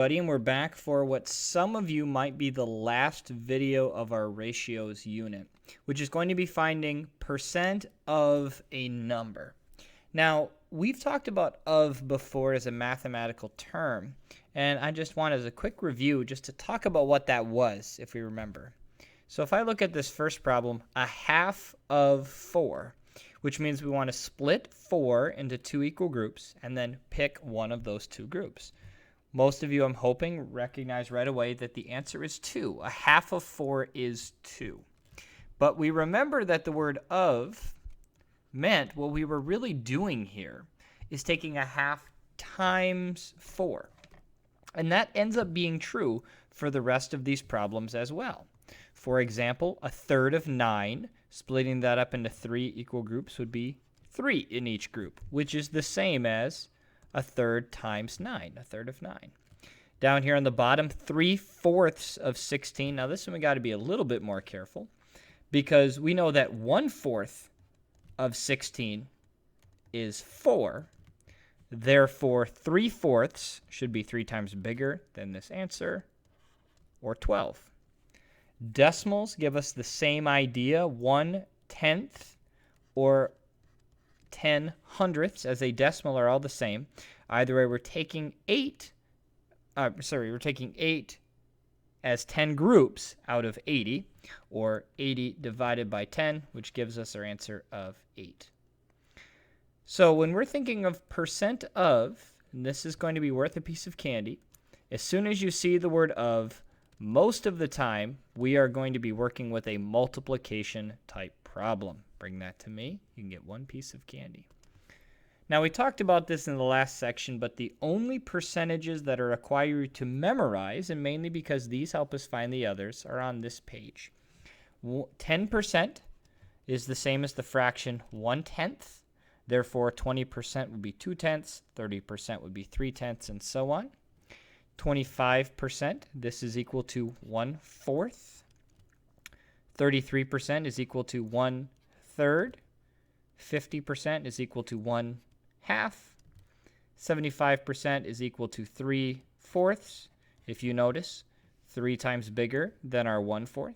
Buddy, and we're back for what some of you might be the last video of our ratios unit, which is going to be finding percent of a number. Now, we've talked about of before as a mathematical term, and I just want as a quick review just to talk about what that was, if we remember. So if I look at this first problem, a half of 4, which means we want to split 4 into 2 equal groups and then pick one of those 2 groups. Most of you, I'm hoping, recognize right away that the answer is 2. A half of 4 is 2. But we remember that the word of meant what we were really doing here is taking a half times 4. And that ends up being true for the rest of these problems as well. For example, a third of 9, splitting that up into 3 equal groups would be 3 in each group, which is the same as a third times 9, a third of 9. Down here on the bottom, 3/4 of 16. Now this one we got to be a little bit more careful because we know that 1/4 of 16 is 4. Therefore, 3/4 should be 3 times bigger than this answer, or 12. Decimals give us the same idea, 1/10 or 10 hundredths as a decimal are all the same. Either way, we're taking 8 as 10 groups out of 80, or 80 divided by 10, which gives us our answer of 8. So when we're thinking of percent of, and this is going to be worth a piece of candy, as soon as you see the word of, most of the time, we are going to be working with a multiplication type problem. Bring that to me. You can get one piece of candy. Now, we talked about this in the last section, but the only percentages that are required to memorize, and mainly because these help us find the others, are on this page. 10% is the same as the fraction 1/10. Therefore, 20% would be 2/10, 30% would be 3/10, and so on. 25%, this is equal to 1/4. 33% is equal to 1/3. 50% is equal to 1/2. 75% is equal to 3/4. If you notice, 3 times bigger than our 1/4.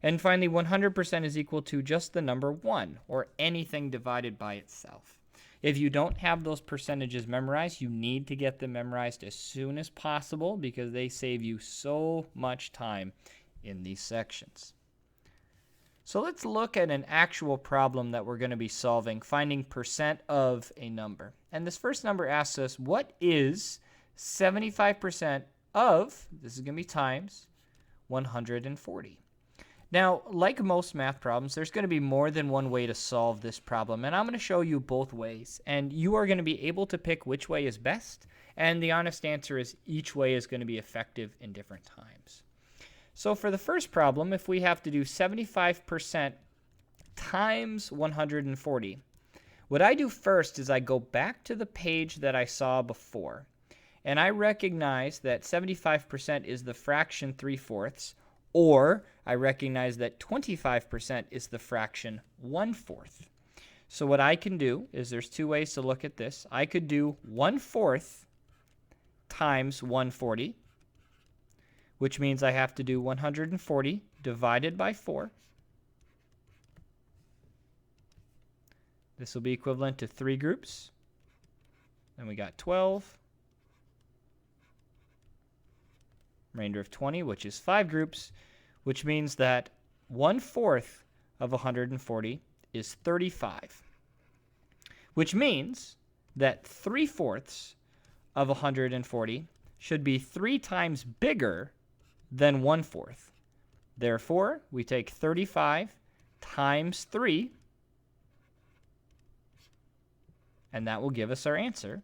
And finally, 100% is equal to just the number 1, or anything divided by itself. If you don't have those percentages memorized, you need to get them memorized as soon as possible because they save you so much time in these sections. So let's look at an actual problem that we're going to be solving, finding percent of a number. And this first number asks us, what is 75% of, this is going to be times, 140? Now, like most math problems, there's going to be more than one way to solve this problem, and I'm going to show you both ways, and you are going to be able to pick which way is best, and the honest answer is each way is going to be effective in different times. So for the first problem, if we have to do 75% times 140, what I do first is I go back to the page that I saw before, and I recognize that 75% is the fraction 3/4, or I recognize that 25% is the fraction 1/4. So what I can do is there's 2 ways to look at this. I could do 1/4 times 140, which means I have to do 140 divided by 4. This will be equivalent to 3 groups. Then we got 12. Remainder of 20, which is 5 groups, which means that 1/4 of 140 is 35, which means that 3/4 of 140 should be 3 times bigger than 1/4. Therefore, we take 35 times 3, and that will give us our answer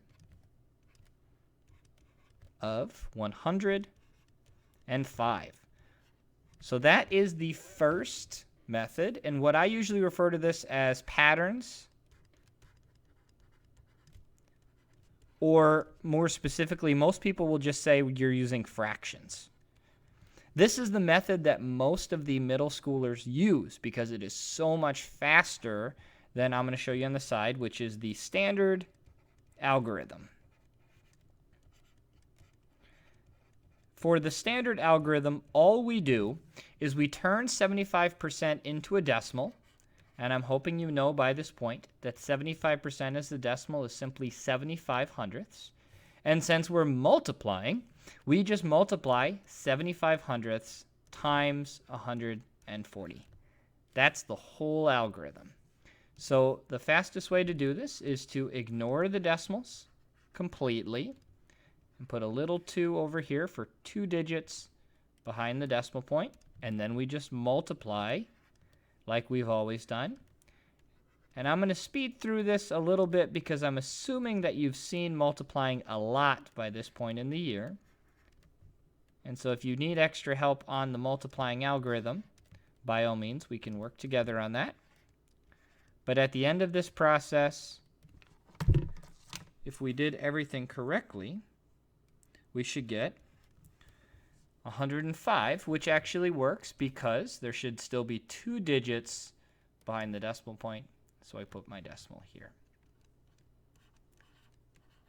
of 105. So that is the first method, and what I usually refer to this as patterns, or more specifically, most people will just say you're using fractions. This is the method that most of the middle schoolers use because it is so much faster than I'm going to show you on the side, which is the standard algorithm. For the standard algorithm, all we do is we turn 75% into a decimal, and I'm hoping you know by this point that 75% as the decimal is simply 75 hundredths. And since we're multiplying, we just multiply 75 hundredths times 140. That's the whole algorithm. So the fastest way to do this is to ignore the decimals completely and put a little 2 over here for 2 digits behind the decimal point, and then we just multiply like we've always done. And I'm going to speed through this a little bit because I'm assuming that you've seen multiplying a lot by this point in the year. And so if you need extra help on the multiplying algorithm, by all means, we can work together on that. But at the end of this process, if we did everything correctly, we should get 105, which actually works because there should still be 2 digits behind the decimal point. So I put my decimal here.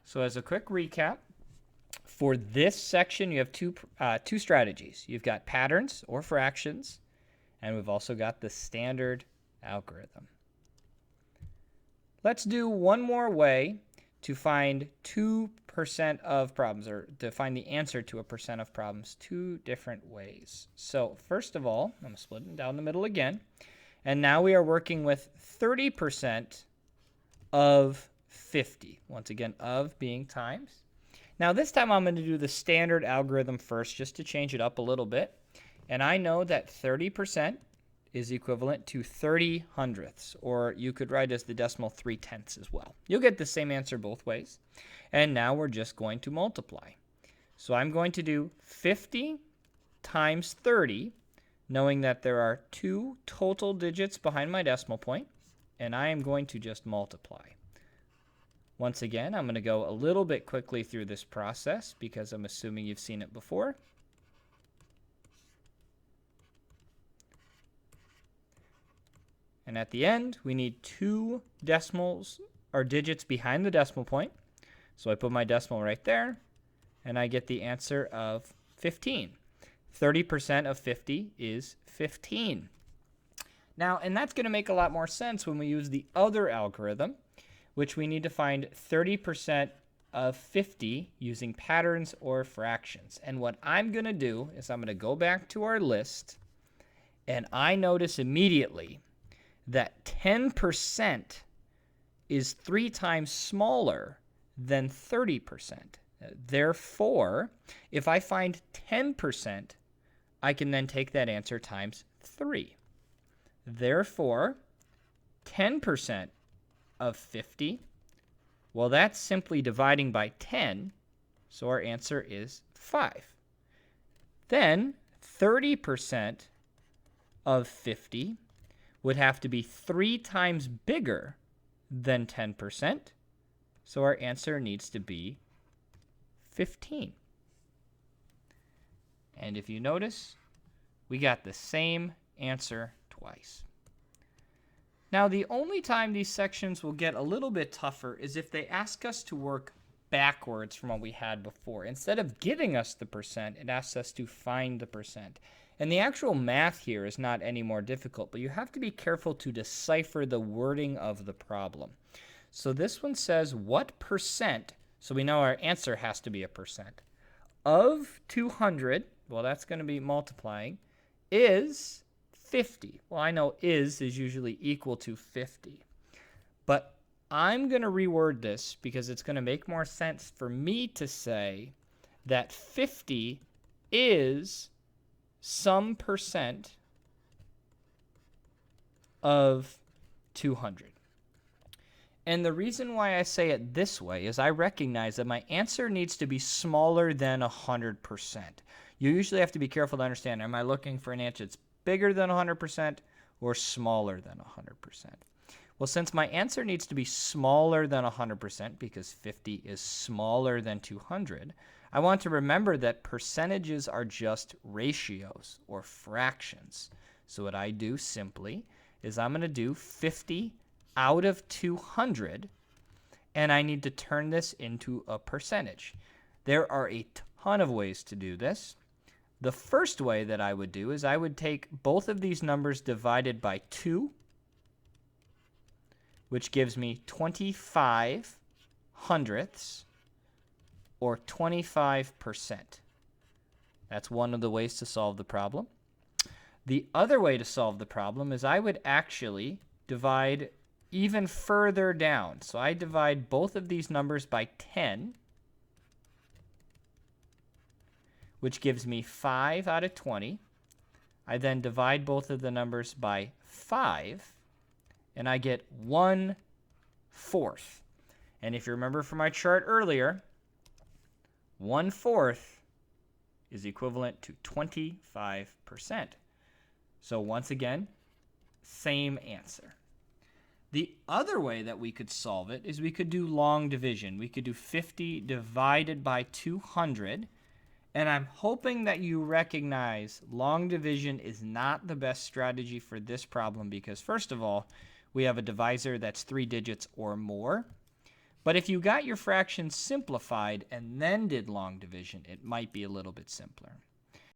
So as a quick recap, for this section, you have two strategies. You've got patterns or fractions, and we've also got the standard algorithm. Let's do one more way to find 2% of problems, or to find the answer to a percent of problems, 2 different ways. So first of all, I'm going to split it down the middle again. And now we are working with 30% of 50. Once again, of being times. Now this time I'm going to do the standard algorithm first just to change it up a little bit. And I know that 30% is equivalent to 30 hundredths, or you could write as the decimal 3/10 as well. You'll get the same answer both ways. And now we're just going to multiply. So I'm going to do 50 times 30, knowing that there are 2 total digits behind my decimal point, and I am going to just multiply. Once again, I'm going to go a little bit quickly through this process because I'm assuming you've seen it before. And at the end, we need 2 decimals or digits behind the decimal point. So I put my decimal right there, and I get the answer of 15. 30% of 50 is 15. Now, and that's going to make a lot more sense when we use the other algorithm, which we need to find 30% of 50 using patterns or fractions. And what I'm going to do is I'm going to go back to our list, and I notice immediately that 10% is 3 times smaller than 30%. Therefore, if I find 10%, I can then take that answer times 3. Therefore, 10% of 50, well, that's simply dividing by 10, so our answer is 5. Then 30% of 50 would have to be 3 times bigger than 10%, so our answer needs to be 15. And if you notice, we got the same answer twice. Now, the only time these sections will get a little bit tougher is if they ask us to work backwards from what we had before. Instead of giving us the percent, it asks us to find the percent. And the actual math here is not any more difficult, but you have to be careful to decipher the wording of the problem. So this one says, what percent, so we know our answer has to be a percent, of 200, well, that's going to be multiplying, is 50. Well, I know is usually equal to 50. But I'm going to reword this because it's going to make more sense for me to say that 50 is some percent of 200. And the reason why I say it this way is I recognize that my answer needs to be smaller than 100%. You usually have to be careful to understand, am I looking for an answer that's bigger than 100% or smaller than 100%? Well, since my answer needs to be smaller than 100% because 50 is smaller than 200, I want to remember that percentages are just ratios or fractions. So what I do simply is I'm going to do 50 out of 200, and I need to turn this into a percentage. There are a ton of ways to do this. The first way that I would do is I would take both of these numbers divided by 2, which gives me 25 hundredths, or 25%. That's one of the ways to solve the problem. The other way to solve the problem is I would actually divide even further down. So I divide both of these numbers by 10, which gives me 5 out of 20. I then divide both of the numbers by 5, and I get 1/4. And if you remember from my chart earlier, 1/4 is equivalent to 25%. So once again, same answer. The other way that we could solve it is we could do long division. We could do 50 divided by 200. And I'm hoping that you recognize long division is not the best strategy for this problem because, first of all, we have a divisor that's 3 digits or more. But if you got your fractions simplified and then did long division, it might be a little bit simpler.